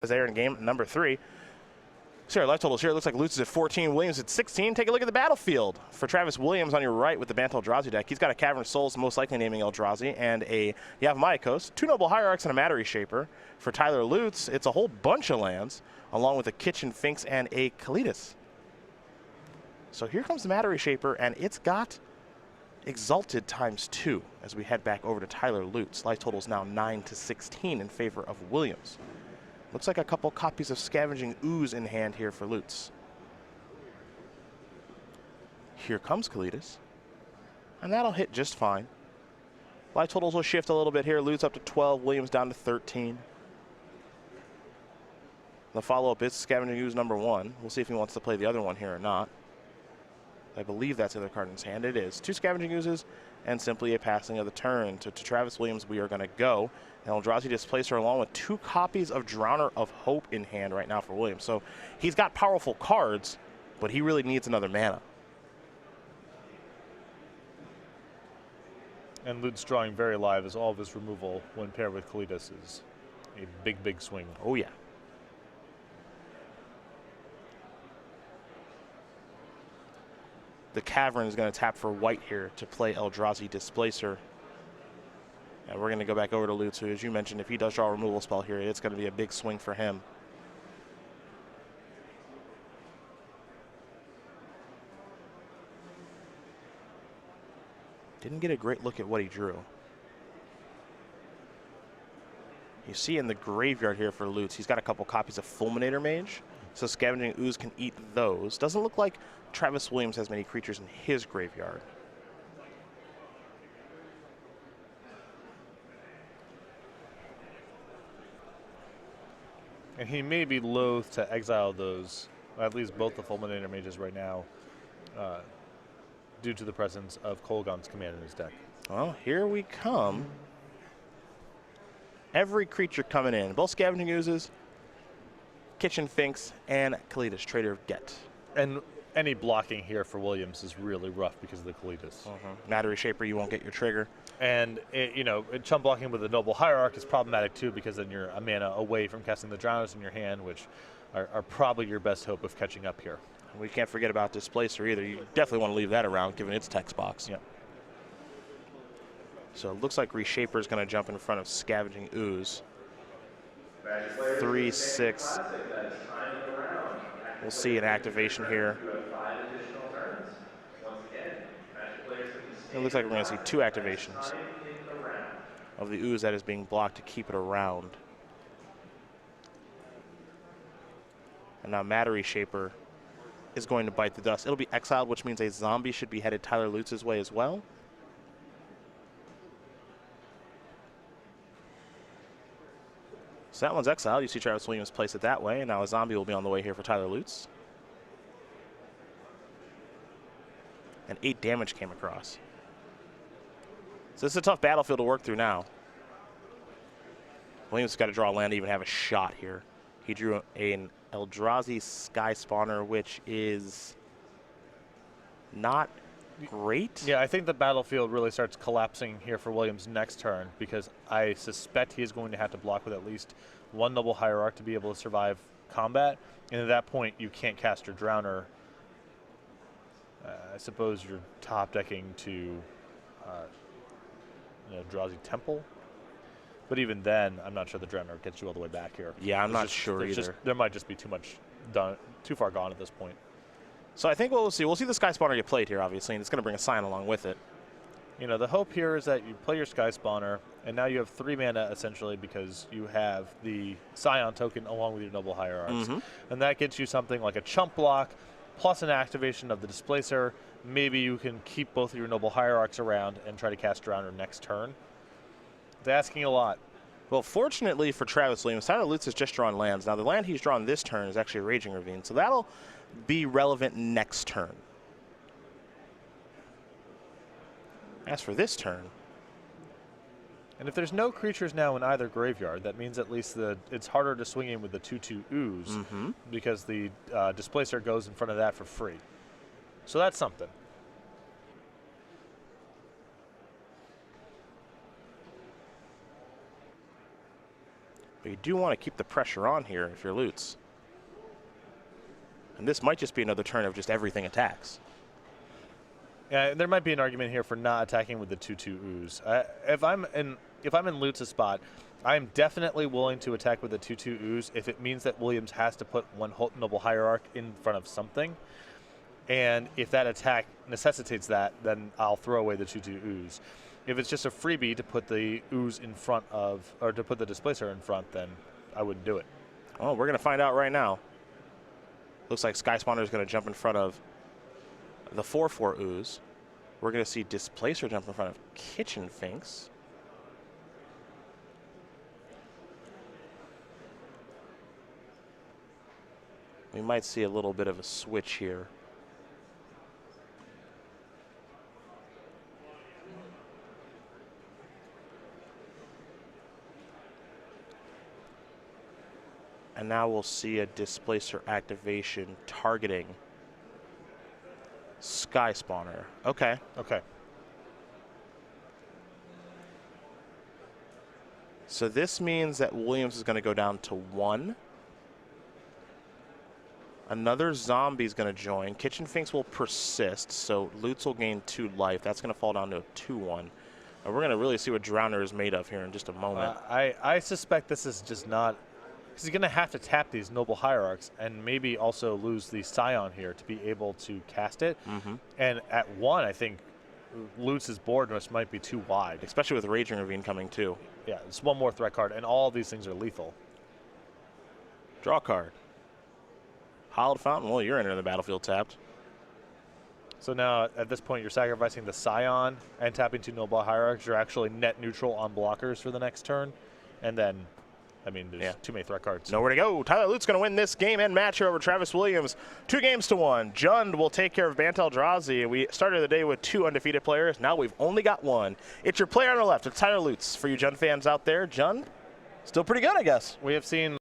is there in game number 3. So our life totals here. It looks like Lutes is at 14, Williams at 16. Take a look at the battlefield. For Travis Williams on your right with the Bant Eldrazi deck, he's got a Cavern of Souls, most likely naming Eldrazi, and a Yavimaya, 2 Noble Hierarchs, and a Mattery Shaper. For Tyler Lutes, it's a whole bunch of lands, along with a Kitchen Finks and a Kalitas. So here comes the Mattery Shaper, and it's got Exalted ×2 as we head back over to Tyler Lutes. Life total is now 9 to 16 in favor of Williams. Looks like a couple copies of Scavenging Ooze in hand here for Lutes. Here comes Kalitas, and that'll hit just fine. Life totals will shift a little bit here. Lutes up to 12, Williams down to 13. The follow-up is Scavenging Ooze number 1. We'll see if he wants to play the other one here or not. I believe that's the other card in his hand. It is. 2 Scavenging Oozes and simply a passing of the turn. To Travis Williams, we are going to go. And Eldrazi Displacer along with 2 copies of Drowner of Hope in hand right now for Williams. So he's got powerful cards, but he really needs another mana. And Lutes drawing very live as all of his removal when paired with Kalitas is a big, big swing. Oh, yeah. The Cavern is going to tap for white here to play Eldrazi Displacer. And we're going to go back over to Lutes, who, as you mentioned, if he does draw a removal spell here, it's going to be a big swing for him. Didn't get a great look at what he drew. You see in the graveyard here for Lutes, he's got a couple copies of Fulminator Mage, so Scavenging Ooze can eat those. Doesn't look like Travis Williams has many creatures in his graveyard. And he may be loath to exile those, at least both the Fulminator Mages right now, due to the presence of Kolaghan's Command in his deck. Well, here we come. Every creature coming in. Both Scavenging Oozes, Kitchen Finks, and Kalitas, Trader of Get. And any blocking here for Williams is really rough because of the Kalitas. Mattery Shaper, you won't get your trigger. And, chump blocking with a Noble Hierarch is problematic too, because then you're a mana away from casting the Drowners in your hand, which are probably your best hope of catching up here. We can't forget about Displacer either. You definitely want to leave that around, given its text box. Yeah. So it looks like Reshaper is going to jump in front of Scavenging Ooze. 3, 6. We'll see an activation here. It looks like we're going to see 2 activations of the Ooze that is being blocked to keep it around. And now Mattery Shaper is going to bite the dust. It'll be exiled, which means a zombie should be headed Tyler Lutes' way as well. So that one's exiled. You see Travis Williams place it that way, and now a zombie will be on the way here for Tyler Lutes. And 8 damage came across. So this is a tough battlefield to work through now. Williams has got to draw a land to even have a shot here. He drew an Eldrazi Sky Spawner, which is not great. Yeah, I think the battlefield really starts collapsing here for Williams next turn, because I suspect he is going to have to block with at least 1 Noble Hierarch to be able to survive combat. And at that point, you can't cast your Drowner. I suppose you're top decking to Eldrazi Temple. But even then, I'm not sure the Drowner gets you all the way back here. Yeah, I'm not sure either. There might just be too far gone at this point. So I think what we'll see the Sky Spawner get played here, obviously, and it's going to bring a sign along with it. The hope here is that you play your Sky Spawner, and now you have 3 mana, essentially, because you have the Scion token along with your Noble Hierarchs. And that gets you something like a chump block, plus an activation of the Displacer. Maybe you can keep both of your Noble Hierarchs around and try to cast Drowner next turn. It's asking a lot. Well, fortunately for Travis Williams, Tyler Lutes has just drawn lands. Now, the land he's drawn this turn is actually a Raging Ravine, so that'll be relevant next turn. As for this turn, and if there's no creatures now in either graveyard, that means at least it's harder to swing in with the 2/2 Ooze, because the Displacer goes in front of that for free. So that's something. But you do want to keep the pressure on here if you're Lutes. And this might just be another turn of just everything attacks. Yeah, there might be an argument here for not attacking with the 2/2 ooze. If I'm in Lutes' spot, I'm definitely willing to attack with the 2/2 ooze if it means that Williams has to put one Noble Hierarch in front of something. And if that attack necessitates that, then I'll throw away the 2/2 ooze. If it's just a freebie to put the ooze in front of, or to put the displacer in front, then I wouldn't do it. Oh, we're going to find out right now. Looks like Sky Spawner is going to jump in front of the 4/4 ooze. We're going to see Displacer jump in front of Kitchen Finks. We might see a little bit of a switch here. And now we'll see a Displacer activation targeting Sky Spawner. Okay. Okay. So this means that Williams is going to go down to 1. Another zombie is going to join. Kitchen Finks will persist, so Lutes will gain 2 life. That's going to fall down to a 2/1. And we're going to really see what Drowner is made of here in just a moment. I suspect this is just not, because he's going to have to tap these Noble Hierarchs and maybe also lose the Scion here to be able to cast it. And at 1, I think Lutes' board might be too wide. Especially with Raging Ravine coming too. Yeah, it's one more threat card, and all these things are lethal. Draw a card. Hallowed Fountain, well, you're entering the battlefield tapped. So now, at this point, you're sacrificing the Scion and tapping 2 Noble Hierarchs. You're actually net neutral on blockers for the next turn. And then, I mean, there's too many threat cards. Nowhere to go. Tyler Lutes going to win this game and match here over Travis Williams. 2-1. Jund will take care of Bant Eldrazi. We started the day with 2 undefeated players. Now we've only got 1. It's your player on the left. It's Tyler Lutes. For you Jund fans out there, Jund, still pretty good, I guess. We have seen